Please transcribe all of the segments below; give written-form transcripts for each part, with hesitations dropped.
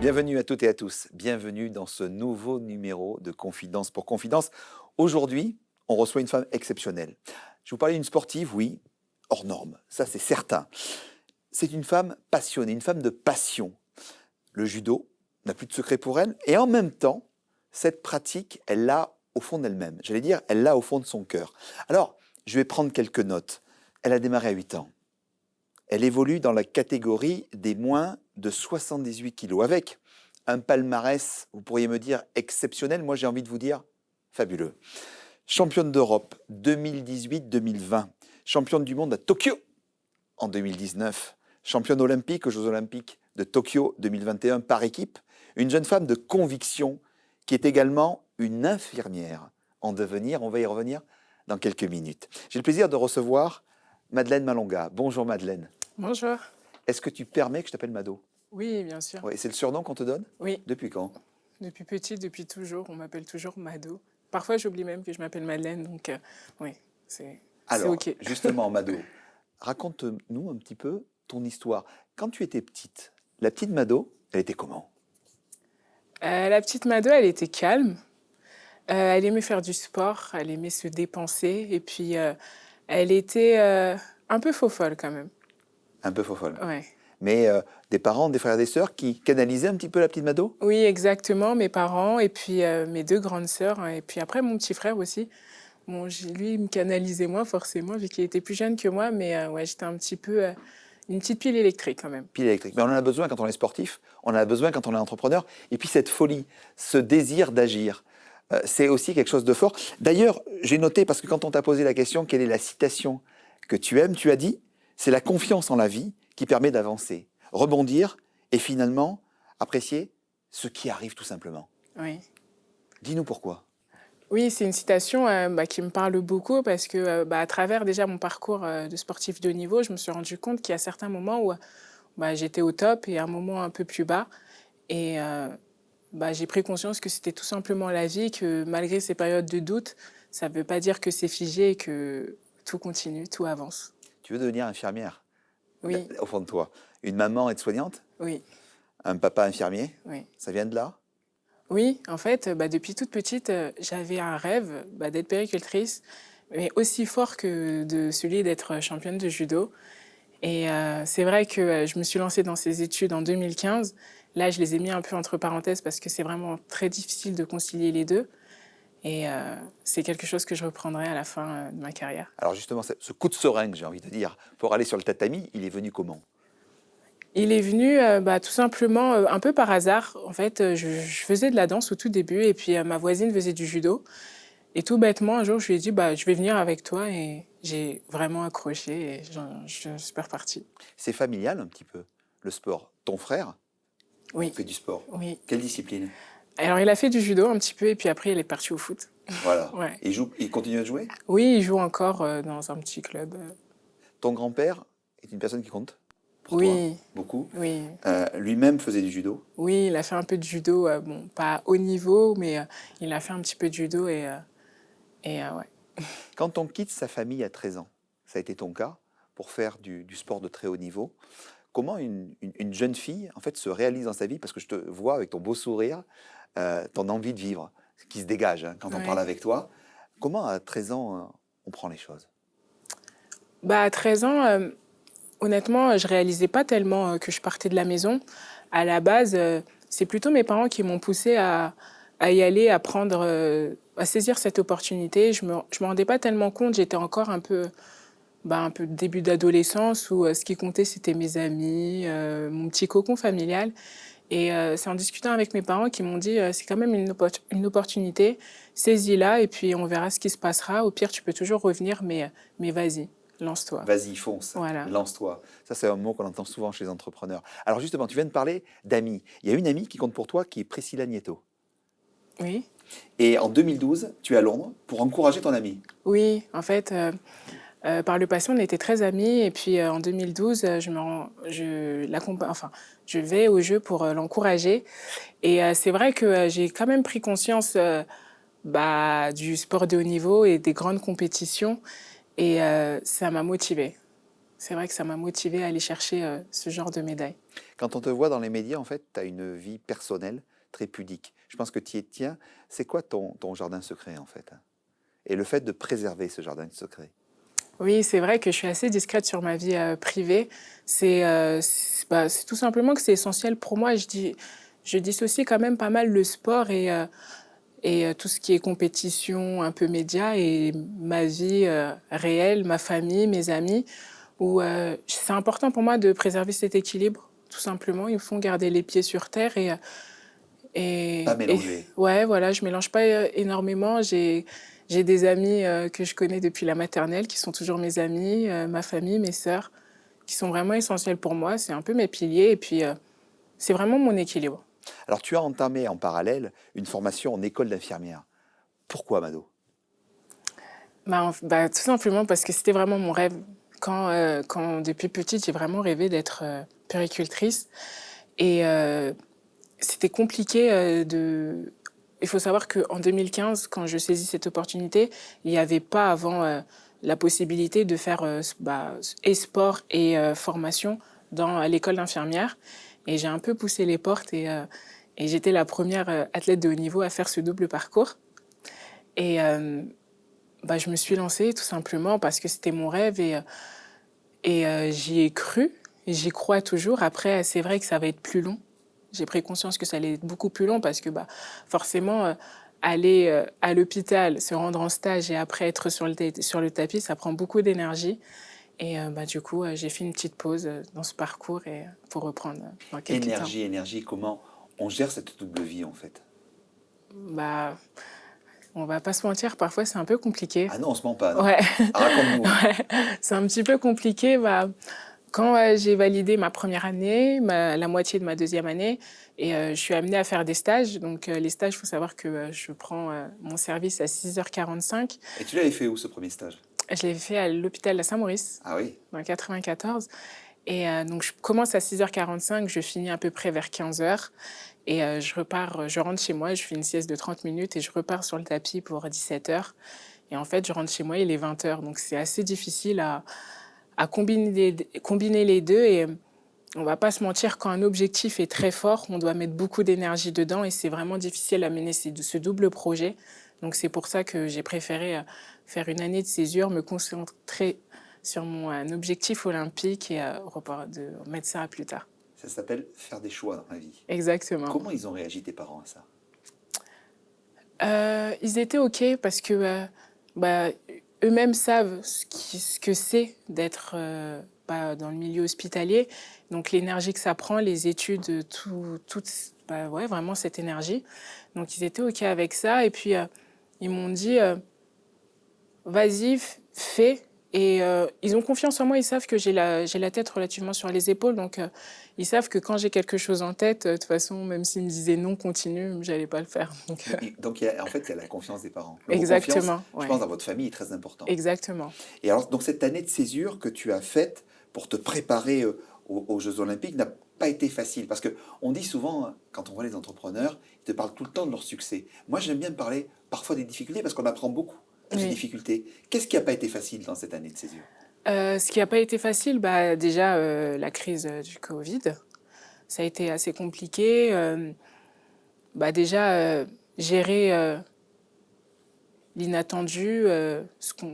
Bienvenue à toutes et à tous. Bienvenue dans ce nouveau numéro de Confidence pour Confidence. Aujourd'hui, on reçoit une femme exceptionnelle. Je vous parlais d'une sportive, oui, hors norme, ça c'est certain. C'est une femme passionnée, une femme de passion. Le judo n'a plus de secret pour elle et en même temps, cette pratique, elle l'a au fond d'elle-même. J'allais dire, elle l'a au fond de son cœur. Alors, je vais prendre quelques notes. Elle a démarré à 8 ans. Elle évolue dans la catégorie des moins de 78 kilos, avec un palmarès, vous pourriez me dire, exceptionnel. Moi, j'ai envie de vous dire, fabuleux. Championne d'Europe 2018-2020, championne du monde à Tokyo en 2019, championne olympique aux Jeux olympiques de Tokyo 2021 par équipe, une jeune femme de conviction qui est également une infirmière en devenir. On va y revenir dans quelques minutes. J'ai le plaisir de recevoir Madeleine Malonga. Bonjour Madeleine. Bonjour. Est-ce que tu permets que je t'appelle Mado? Oui, bien sûr. Oui, c'est le surnom qu'on te donne? Oui. Depuis quand? Depuis petite, depuis toujours, on m'appelle toujours Mado. Parfois, j'oublie même que je m'appelle Madeleine, donc oui, c'est OK. Justement, Mado, raconte-nous un petit peu ton histoire. Quand tu étais petite, la petite Mado, elle était comment? La petite Mado, elle était calme. Elle aimait faire du sport, elle aimait se dépenser, et puis elle était un peu faux-folle quand même. Un peu fofolle. Ouais. Mais des parents, des frères et des sœurs qui canalisaient un petit peu la petite Mado? Oui, exactement, mes parents, et puis mes deux grandes sœurs, hein, et puis après mon petit frère aussi. Bon, lui, il me canalisait moins forcément, vu qu'il était plus jeune que moi, mais ouais, j'étais un petit peu une petite pile électrique quand même. Pile électrique. Mais on en a besoin quand on est sportif, on en a besoin quand on est entrepreneur. Et puis cette folie, ce désir d'agir, c'est aussi quelque chose de fort. D'ailleurs, j'ai noté, parce que quand on t'a posé la question, quelle est la citation que tu aimes, tu as dit, c'est la confiance en la vie qui permet d'avancer, rebondir et finalement apprécier ce qui arrive tout simplement. Oui. Dis-nous pourquoi. Oui, c'est une citation qui me parle beaucoup parce que à travers déjà mon parcours de sportif de haut niveau, je me suis rendu compte qu'il y a certains moments où j'étais au top et un moment un peu plus bas. Et j'ai pris conscience que c'était tout simplement la vie, que malgré ces périodes de doute, ça ne veut pas dire que c'est figé et que tout continue, tout avance. Tu veux devenir infirmière? Oui, Au fond de toi. Une maman aide-soignante? oui, Un papa infirmier? oui. Ça vient de là? Oui, en fait, depuis toute petite, j'avais un rêve d'être puéricultrice, mais aussi fort que de celui d'être championne de judo. Et c'est vrai que je me suis lancée dans ces études en 2015. Là, je les ai mis un peu entre parenthèses parce que c'est vraiment très difficile de concilier les deux. Et c'est quelque chose que je reprendrai à la fin de ma carrière. Alors justement, ce coup de seringue, j'ai envie de dire, pour aller sur le tatami, il est venu comment? Il est venu tout simplement un peu par hasard. En fait, je faisais de la danse au tout début et puis ma voisine faisait du judo. Et tout bêtement, un jour, je lui ai dit, je vais venir avec toi. Et j'ai vraiment accroché et je suis repartie. C'est familial un petit peu, le sport. Ton frère Oui, fait du sport. oui. Quelle discipline? Alors, il a fait du judo un petit peu et puis après, il est parti au foot. Voilà. Ouais. Il continue à jouer? Oui, il joue encore dans un petit club. Ton grand-père est une personne qui compte pour toi? Oui, Beaucoup. oui. Lui-même faisait du judo? Oui, il a fait un peu de judo, bon, pas haut niveau, mais il a fait un petit peu de judo et ouais. Quand on quitte sa famille à 13 ans, ça a été ton cas, pour faire du sport de très haut niveau, comment une jeune fille en fait se réalise dans sa vie? Parce que je te vois avec ton beau sourire, ton envie de vivre, ce qui se dégage quand on Ouais. parle avec toi. Comment à 13 ans on prend les choses? À 13 ans, honnêtement, je réalisais pas tellement que je partais de la maison. À la base, c'est plutôt mes parents qui m'ont poussée à y aller, à prendre, à saisir cette opportunité. Je me rendais pas tellement compte, j'étais encore un peu début d'adolescence où ce qui comptait, c'était mes amis, mon petit cocon familial. Et c'est en discutant avec mes parents qu'ils m'ont dit c'est quand même une opportunité, saisis-la et puis on verra ce qui se passera. Au pire, tu peux toujours revenir, mais vas-y, lance-toi. Vas-y, fonce, Voilà. lance-toi. Ça, c'est un mot qu'on entend souvent chez les entrepreneurs. Alors justement, tu viens de parler d'amis. Il y a une amie qui compte pour toi qui est Priscilla Nieto. Oui. Et en 2012, tu es à Londres pour encourager ton amie. Oui, en fait, par le passé, on était très amis. Et puis en 2012, je vais au jeu pour l'encourager. Et c'est vrai que j'ai quand même pris conscience du sport de haut niveau et des grandes compétitions. Et ça m'a motivée. c'est vrai que ça m'a motivée à aller chercher ce genre de médaille. Quand on te voit dans les médias, en fait, tu as une vie personnelle très pudique. Je pense que tu y tiens. C'est quoi ton jardin secret, en fait? Et le fait de préserver ce jardin secret? Oui, c'est vrai que je suis assez discrète sur ma vie privée. C'est tout simplement que c'est essentiel pour moi. Je dissocie quand même pas mal le sport et tout ce qui est compétition, un peu média, et ma vie réelle, ma famille, mes amis, où c'est important pour moi de préserver cet équilibre, tout simplement. Ils me font garder les pieds sur terre Pas et mélanger. ouais, voilà, je mélange pas énormément. J'ai des amis que je connais depuis la maternelle qui sont toujours mes amis, ma famille, mes sœurs, qui sont vraiment essentiels pour moi. C'est un peu mes piliers et puis c'est vraiment mon équilibre. Alors, tu as entamé en parallèle une formation en école d'infirmière. Pourquoi, Mado? Tout simplement parce que c'était vraiment mon rêve. Quand depuis petite, j'ai vraiment rêvé d'être puéricultrice. Et c'était compliqué de... Il faut savoir qu'en 2015, quand je saisis cette opportunité, il n'y avait pas avant la possibilité de faire et sport et formation dans l'école d'infirmière. Et j'ai un peu poussé les portes et j'étais la première athlète de haut niveau à faire ce double parcours. Et je me suis lancée tout simplement parce que c'était mon rêve et j'y ai cru. Et j'y crois toujours. Après, c'est vrai que ça va être plus long. J'ai pris conscience que ça allait être beaucoup plus long parce que forcément, aller à l'hôpital, se rendre en stage et après être sur le tapis, ça prend beaucoup d'énergie. Et du coup, j'ai fait une petite pause dans ce parcours et pour reprendre dans quelques temps. Énergie, comment on gère cette double vie, en fait? Bah, on va pas se mentir, parfois c'est un peu compliqué. Ah non, on se ment pas, non. Ouais. Raconte-nous. Ouais, c'est un petit peu compliqué. Quand j'ai validé ma première année, la moitié de ma deuxième année, et je suis amenée à faire des stages. Donc les stages, il faut savoir que je prends mon service à 6h45. Et tu l'avais fait où, ce premier stage? Je l'ai fait à l'hôpital de Saint-Maurice, Ah oui. dans le 94. Et donc je commence à 6h45, je finis à peu près vers 15h. Et je rentre chez moi, je fais une sieste de 30 minutes et je repars sur le tapis pour 17h. Et en fait, je rentre chez moi, il est 20h. Donc c'est assez difficile à combiner les deux. Et on ne va pas se mentir, quand un objectif est très fort, on doit mettre beaucoup d'énergie dedans et c'est vraiment difficile à mener ce double projet. Donc c'est pour ça que j'ai préféré faire une année de césure, me concentrer sur mon objectif olympique et de mettre ça à plus tard. Ça s'appelle faire des choix dans la vie. Exactement. Comment ils ont réagi, tes parents, à ça? Ils étaient OK parce que eux-mêmes savent ce que c'est d'être dans le milieu hospitalier. Donc l'énergie que ça prend, les études, vraiment cette énergie. Donc ils étaient OK avec ça. Et puis ils m'ont dit, vas-y, fais. Et ils ont confiance en moi, ils savent que j'ai la tête relativement sur les épaules. Donc ils savent que quand j'ai quelque chose en tête, de toute façon, même s'ils me disaient non, continue, j'allais pas le faire. Donc en fait, il y a la confiance des parents. Le mot Exactement. confiance, Ouais. je pense, dans votre famille, est très important. Exactement. Et alors, donc cette année de césure que tu as faite pour te préparer aux Jeux Olympiques n'a pas été facile. Parce qu'on dit souvent, quand on voit les entrepreneurs, ils te parlent tout le temps de leur succès. Moi, j'aime bien parler parfois des difficultés parce qu'on apprend beaucoup de ces difficultés. Qu'est-ce qui n'a pas été facile dans cette année de césure? Ce qui n'a pas été facile, déjà la crise du Covid. Ça a été assez compliqué. Déjà, gérer l'inattendu, ce qu'on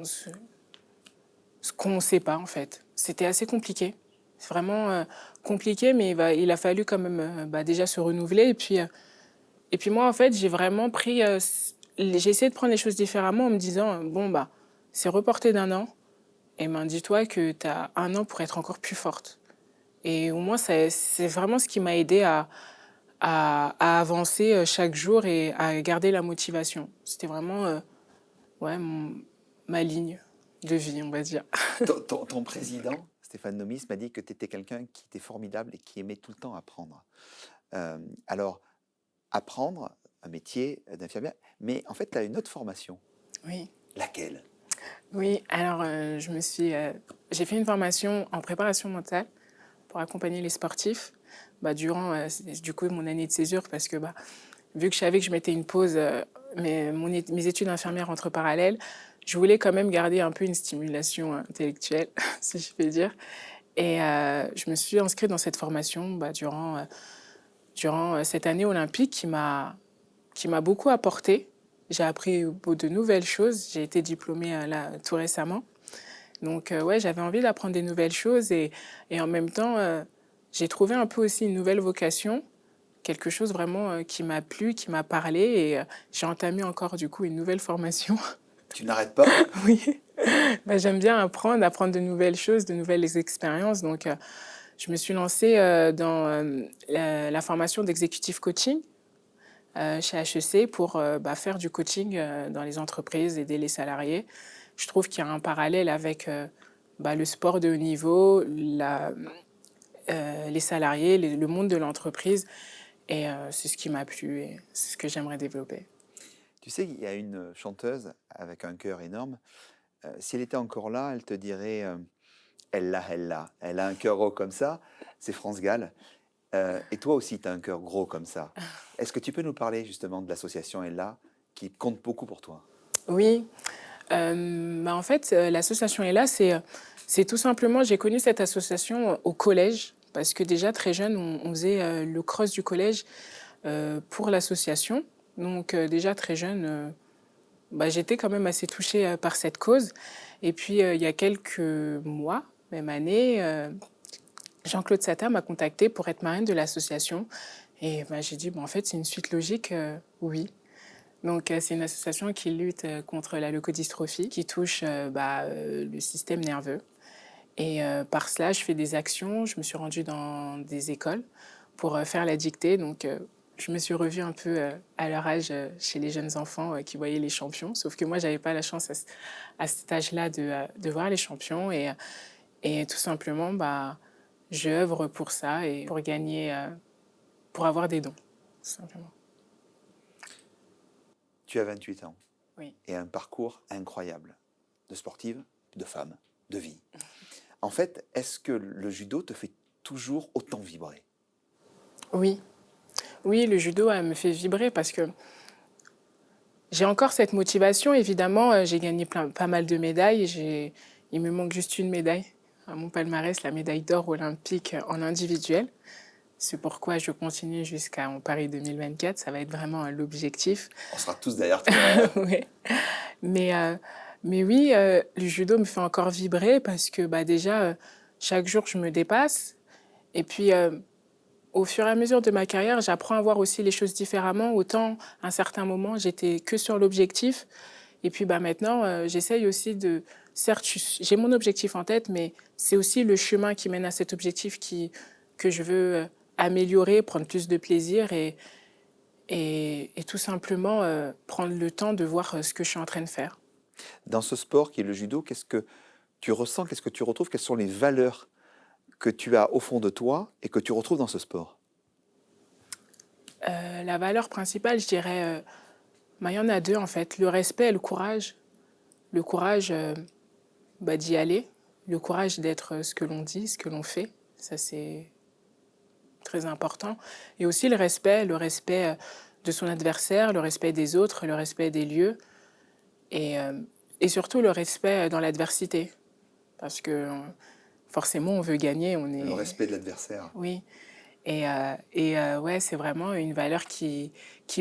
ne sait pas en fait. C'était assez compliqué. C'est vraiment compliqué, mais il a fallu quand même déjà se renouveler. Et puis moi, en fait, j'ai vraiment pris... j'ai essayé de prendre les choses différemment en me disant, c'est reporté d'un an. Et dis-toi que tu as un an pour être encore plus forte. Et au moins, c'est vraiment ce qui m'a aidée à avancer chaque jour et à garder la motivation. C'était vraiment ma ligne de vie, on va dire. Ton président, Stéphane Nomis, m'a dit que tu étais quelqu'un qui était formidable et qui aimait tout le temps apprendre. Alors, apprendre un métier d'infirmière, mais en fait, tu as une autre formation. Oui. Laquelle? Oui, alors j'ai fait une formation en préparation mentale pour accompagner les sportifs durant du coup mon année de césure parce que vu que je savais que je mettais une pause, mes études d'infirmière entre parallèles, je voulais quand même garder un peu une stimulation intellectuelle, si je peux dire. Et je me suis inscrite dans cette formation durant cette année olympique qui m'a beaucoup apporté. J'ai appris de nouvelles choses. J'ai été diplômée là tout récemment. Donc ouais, j'avais envie d'apprendre des nouvelles choses et en même temps, j'ai trouvé un peu aussi une nouvelle vocation, quelque chose vraiment qui m'a plu, qui m'a parlé et j'ai entamé encore du coup une nouvelle formation. Tu n'arrêtes pas? Oui, bah, j'aime bien apprendre de nouvelles choses, de nouvelles expériences. Donc je me suis lancée dans la formation d'executive coaching chez HEC pour faire du coaching dans les entreprises, aider les salariés. Je trouve qu'il y a un parallèle avec le sport de haut niveau, les salariés, le monde de l'entreprise. Et c'est ce qui m'a plu et c'est ce que j'aimerais développer. Tu sais, il y a une chanteuse avec un cœur énorme. Si elle était encore là, elle te dirait elle l'a, elle l'a. Elle a un cœur gros comme ça. C'est France Gall. Et toi aussi, tu as un cœur gros comme ça. Est-ce que tu peux nous parler justement de l'association Ella qui compte beaucoup pour toi? Oui, en fait, l'association Ella, c'est tout simplement, j'ai connu cette association au collège, parce que déjà très jeune, on faisait le cross du collège pour l'association. Donc déjà très jeune, j'étais quand même assez touchée par cette cause. Et puis il y a quelques mois, même année, Jean-Claude Sata m'a contactée pour être marraine de l'association. Et j'ai dit, en fait, c'est une suite logique, oui. Donc, c'est une association qui lutte contre la leucodystrophie, qui touche le système nerveux. Et par cela, je fais des actions. Je me suis rendue dans des écoles pour faire la dictée. Donc, je me suis revue un peu à leur âge chez les jeunes enfants qui voyaient les champions. Sauf que moi, je n'avais pas la chance à cet âge-là de voir les champions. Et tout simplement, j'œuvre pour ça et pour gagner, pour avoir des dons, tout simplement. Tu as 28 ans. Oui. Et un parcours incroyable de sportive, de femme, de vie. En fait, est-ce que le judo te fait toujours autant vibrer? Oui. Oui, le judo me fait vibrer parce que j'ai encore cette motivation. Évidemment, j'ai gagné pas mal de médailles. Il me manque juste une médaille à mon palmarès, la médaille d'or olympique en individuel. C'est pourquoi je continue jusqu'à Paris 2024. Ça va être vraiment l'objectif. On sera tous derrière toi. Oui. Mais oui, le judo me fait encore vibrer parce que déjà, chaque jour, je me dépasse. Et puis, au fur et à mesure de ma carrière, j'apprends à voir aussi les choses différemment. Autant, à un certain moment, j'étais que sur l'objectif. Et puis maintenant, j'essaye aussi de... Certes, j'ai mon objectif en tête, mais c'est aussi le chemin qui mène à cet objectif que je veux améliorer, prendre plus de plaisir et tout simplement prendre le temps de voir ce que je suis en train de faire. Dans ce sport qui est le judo, qu'est-ce que tu ressens, qu'est-ce que tu retrouves, quelles sont les valeurs que tu as au fond de toi et que tu retrouves dans ce sport? La valeur principale, je dirais, il y en a deux en fait, le respect et le courage. Le courage d'y aller, le courage d'être ce que l'on dit, ce que l'on fait, ça c'est très important. Et aussi le respect de son adversaire, le respect des autres, le respect des lieux et surtout le respect dans l'adversité. Parce que forcément, on veut gagner. Le respect de l'adversaire. Oui. Et ouais, c'est vraiment une valeur qui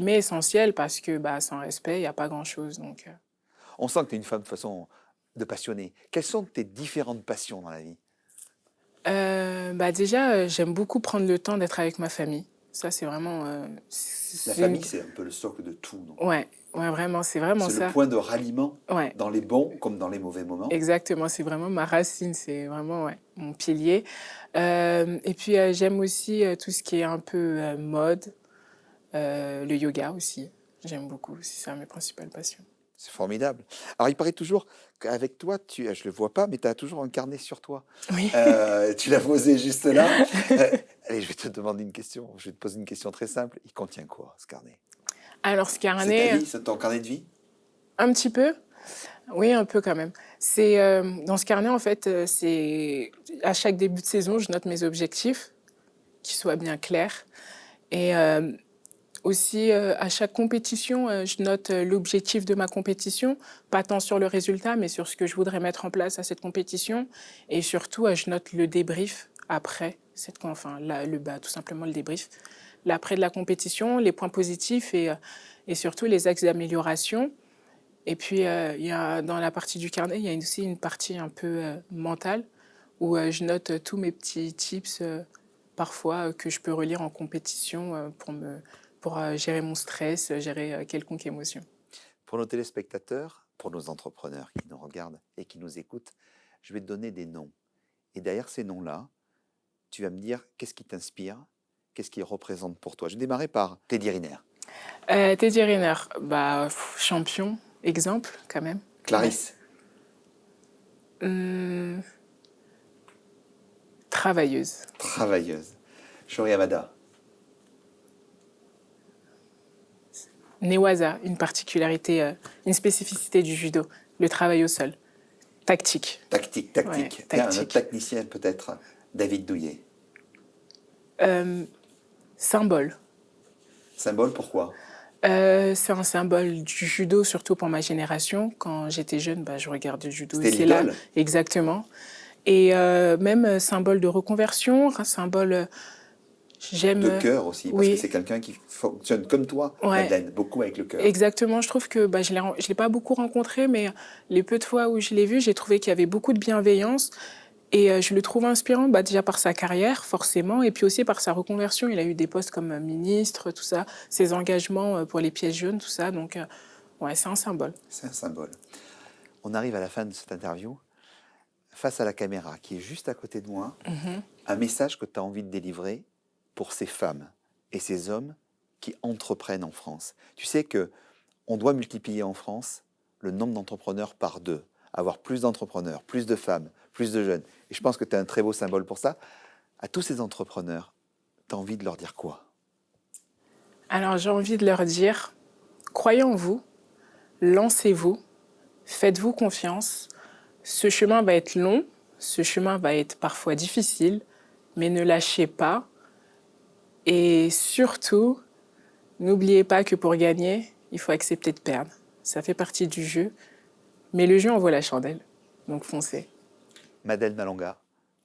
m'est essentielle parce que sans respect, il n'y a pas grand-chose. Donc, On sent que tu es une femme de façon de passionnée. Quelles sont tes différentes passions dans la vie? Déjà, j'aime beaucoup prendre le temps d'être avec ma famille. Ça, c'est vraiment... La famille, c'est un peu le socle de tout. Non? Ouais, vraiment, c'est vraiment ça. C'est le point de ralliement Ouais. dans les bons comme dans les mauvais moments. Exactement, c'est vraiment ma racine, c'est vraiment mon pilier. Et puis, j'aime aussi tout ce qui est un peu mode, le yoga aussi. J'aime beaucoup, c'est ça mes principales passions. C'est formidable. Alors, il paraît toujours qu'avec toi, je ne le vois pas, mais tu as toujours un carnet sur toi. Oui. Tu l'as posé juste là. Allez, je vais te demander une question. Je vais te poser une question très simple. Il contient quoi, ce carnet? Alors, ce carnet... C'est ta vie? C'est ton carnet de vie? Un petit peu. Oui, un peu quand même. C'est dans ce carnet, en fait, c'est à chaque début de saison, je note mes objectifs, qu'ils soient bien clairs. Et Aussi, à chaque compétition, je note l'objectif de ma compétition, pas tant sur le résultat, mais sur ce que je voudrais mettre en place à cette compétition. Et surtout, je note le débrief après enfin, tout simplement le débrief. L'après de la compétition, les points positifs et surtout les axes d'amélioration. Et puis, dans la partie du carnet, il y a aussi une partie un peu mentale où je note tous mes petits tips parfois que je peux relire en compétition pour gérer mon stress, gérer quelconque émotion. Pour nos téléspectateurs, pour nos entrepreneurs qui nous regardent et qui nous écoutent, je vais te donner des noms. Et derrière ces noms-là, tu vas me dire qu'est-ce qui t'inspire, qu'est-ce qui représente pour toi. Je vais démarrer par Teddy Riner. Teddy Riner, champion, exemple quand même. Clarisse. Travailleuse. Travailleuse. Shori Amada. Newaza, une particularité, une spécificité du judo, le travail au sol. Tactique. Tactique. Ouais, Tiens, un tactique. autre tacticien peut-être, David Douillet. Symbole. Symbole, pourquoi? C'est un symbole du judo, surtout pour ma génération. Quand j'étais jeune, je regardais le judo. C'était C'est là, l'idole. exactement. Et même symbole de reconversion, un symbole. J'aime. De cœur aussi, parce oui. que c'est quelqu'un qui fonctionne comme toi, Ouais. Madeleine, beaucoup avec le cœur. Exactement, je trouve que je ne l'ai pas beaucoup rencontré, mais les peu de fois où je l'ai vu, j'ai trouvé qu'il y avait beaucoup de bienveillance. Et je le trouve inspirant, déjà par sa carrière, forcément, et puis aussi par sa reconversion. Il a eu des postes comme ministre, tout ça, ses engagements pour les pièces jaunes, tout ça. Donc, ouais, c'est un symbole. C'est un symbole. On arrive à la fin de cette interview. Face à la caméra, qui est juste à côté de moi, un message que tu as envie de délivrer pour ces femmes et ces hommes qui entreprennent en France. Tu sais qu'on doit multiplier en France le nombre d'entrepreneurs par 2, avoir plus d'entrepreneurs, plus de femmes, plus de jeunes. Et je pense que tu as un très beau symbole pour ça. À tous ces entrepreneurs, tu as envie de leur dire quoi? Alors, j'ai envie de leur dire, croyez en vous, lancez-vous, faites-vous confiance. Ce chemin va être long, ce chemin va être parfois difficile, mais ne lâchez pas. Et surtout, n'oubliez pas que pour gagner, il faut accepter de perdre. Ça fait partie du jeu, mais le jeu en vaut la chandelle. Donc foncez. Madeleine Malonga,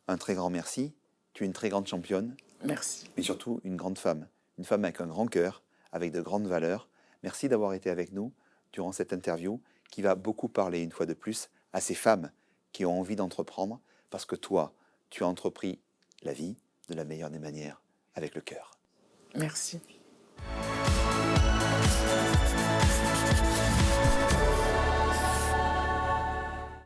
un très grand merci. Tu es une très grande championne, Merci. mais surtout une grande femme. Une femme avec un grand cœur, avec de grandes valeurs. Merci d'avoir été avec nous durant cette interview qui va beaucoup parler, une fois de plus, à ces femmes qui ont envie d'entreprendre parce que toi, tu as entrepris la vie de la meilleure des manières, avec le cœur. Merci.